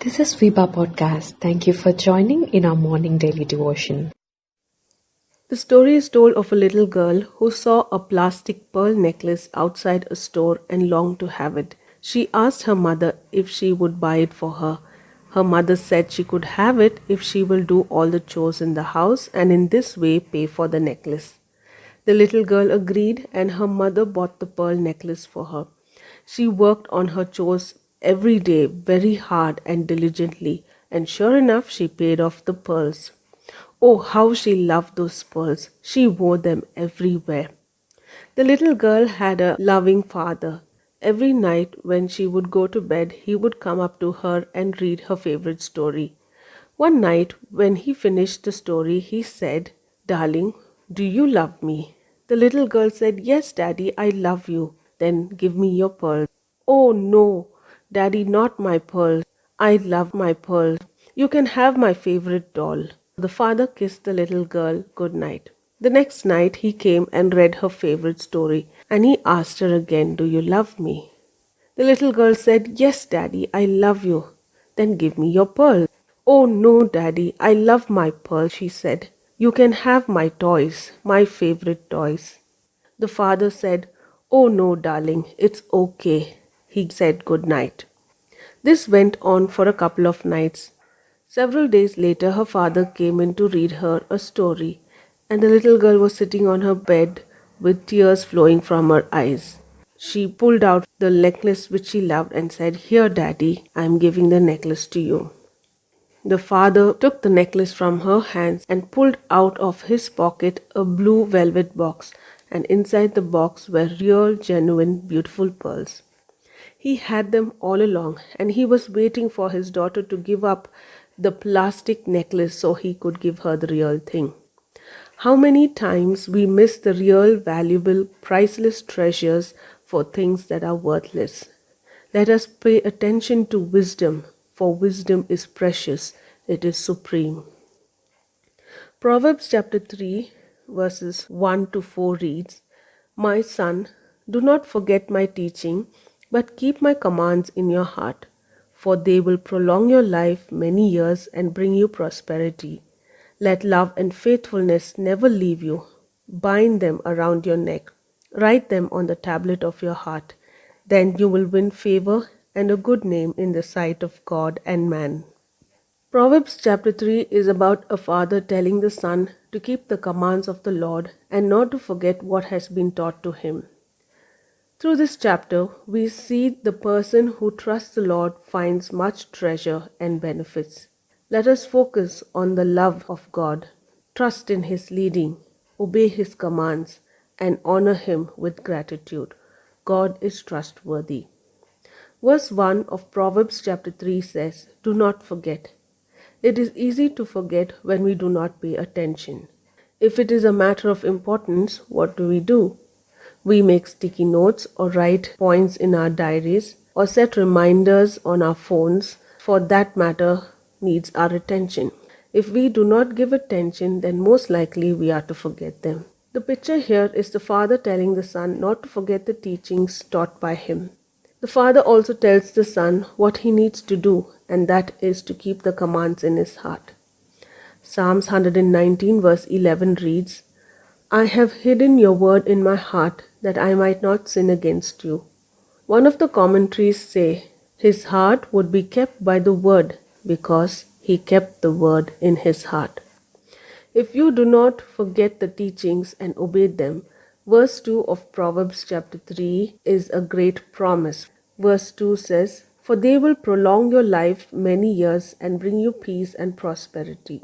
This is Viva Podcast. Thank you for joining in our morning daily devotion. The story is told of a little girl who saw a plastic pearl necklace outside a store and longed to have it. She asked her mother if she would buy it for her. Her mother said she could have it if she will do all the chores in the house and in this way pay for the necklace. The little girl agreed and her mother bought the pearl necklace for her. She worked on her chores every day very hard and diligently, and sure enough, she paid off the pearls. Oh, how she loved those pearls! She wore them everywhere. The little girl had a loving father. Every night when she would go to bed, he would come up to her and read her favorite story. One night, when he finished the story, he said, "Darling, do you love me?" The little girl said, "Yes, Daddy, I love you." "Then give me your pearls." "Oh, no, Daddy, not my pearls. I love my pearls. You can have my favorite doll." The father kissed the little girl good night. The next night he came and read her favorite story, and he asked her again, "Do you love me?" The little girl said, "Yes, Daddy, I love you." "Then give me your pearls." "Oh, no, Daddy, I love my pearls," she said. "You can have my toys, my favorite toys." The father said, "Oh, no, darling, it's okay." He said good night. This went on for a couple of nights. Several days later, her father came in to read her a story, and the little girl was sitting on her bed with tears flowing from her eyes. She pulled out the necklace which she loved and said, "Here, Daddy, I am giving the necklace to you." The father took the necklace from her hands and pulled out of his pocket a blue velvet box, and inside the box were real, genuine, beautiful pearls. He had them all along, and he was waiting for his daughter to give up the plastic necklace so he could give her the real thing. How many times we miss the real, valuable, priceless treasures for things that are worthless. Let us pay attention to wisdom, for wisdom is precious, it is supreme. Proverbs chapter 3, verses 1 to 4 reads, "My son, do not forget my teaching, but keep my commands in your heart, for they will prolong your life many years and bring you prosperity. Let love and faithfulness never leave you. Bind them around your neck. Write them on the tablet of your heart. Then you will win favor and a good name in the sight of God and man." Proverbs chapter 3 is about a father telling the son to keep the commands of the Lord and not to forget what has been taught to him. Through this chapter, we see the person who trusts the Lord finds much treasure and benefits. Let us focus on the love of God, trust in His leading, obey His commands, and honor Him with gratitude. God is trustworthy. Verse 1 of Proverbs chapter 3 says, "Do not forget." It is easy to forget when we do not pay attention. If it is a matter of importance, what do? We make sticky notes or write points in our diaries or set reminders on our phones. For that matter needs our attention. If we do not give attention, then most likely we are to forget them. The picture here is the father telling the son not to forget the teachings taught by him. The father also tells the son what he needs to do, and that is to keep the commands in his heart. Psalms 119 verse 11 reads, "I have hidden your word in my heart that I might not sin against you." One of the commentaries say, "His heart would be kept by the word because he kept the word in his heart." If you do not forget the teachings and obey them, verse 2 of Proverbs chapter 3 is a great promise. Verse 2 says, "For they will prolong your life many years and bring you peace and prosperity."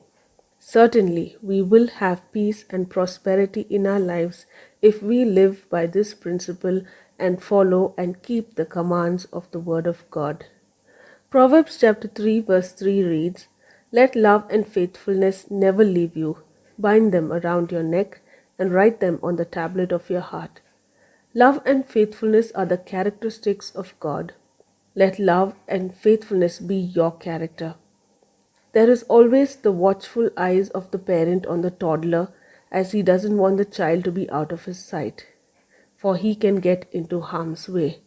Certainly, we will have peace and prosperity in our lives if we live by this principle and follow and keep the commands of the Word of God. Proverbs chapter 3 verse 3 reads, "Let love and faithfulness never leave you. Bind them around your neck and write them on the tablet of your heart." Love and faithfulness are the characteristics of God. Let love and faithfulness be your character. There is always the watchful eyes of the parent on the toddler, as he doesn't want the child to be out of his sight, for he can get into harm's way.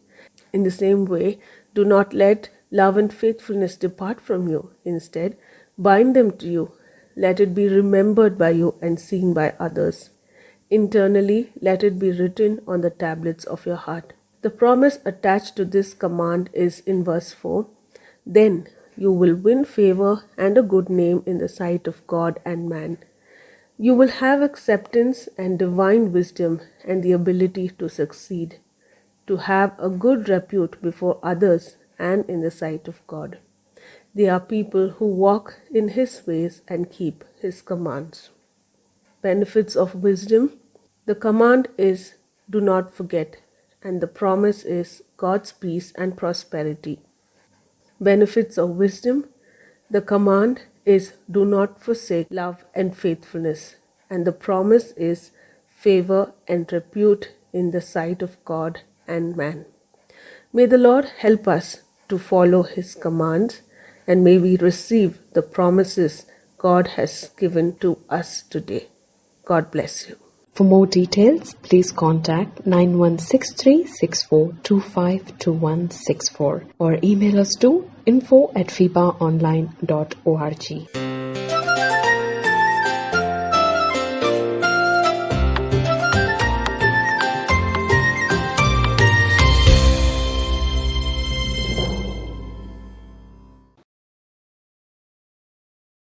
In the same way, do not let love and faithfulness depart from you. Instead, bind them to you. Let it be remembered by you and seen by others. Internally, let it be written on the tablets of your heart. The promise attached to this command is in verse 4. Then you will win favor and a good name in the sight of God and man. You will have acceptance and divine wisdom and the ability to succeed, to have a good repute before others and in the sight of God. They are people who walk in His ways and keep His commands. Benefits of wisdom. The command is do not forget, and the promise is God's peace and prosperity. Benefits of wisdom. The command is do not forsake love and faithfulness, and the promise is favor and repute in the sight of God and man. May the Lord help us to follow His commands, and may we receive the promises God has given to us today. God bless you. For more details, please contact 916364252164 or email us to info@fibaonline.org.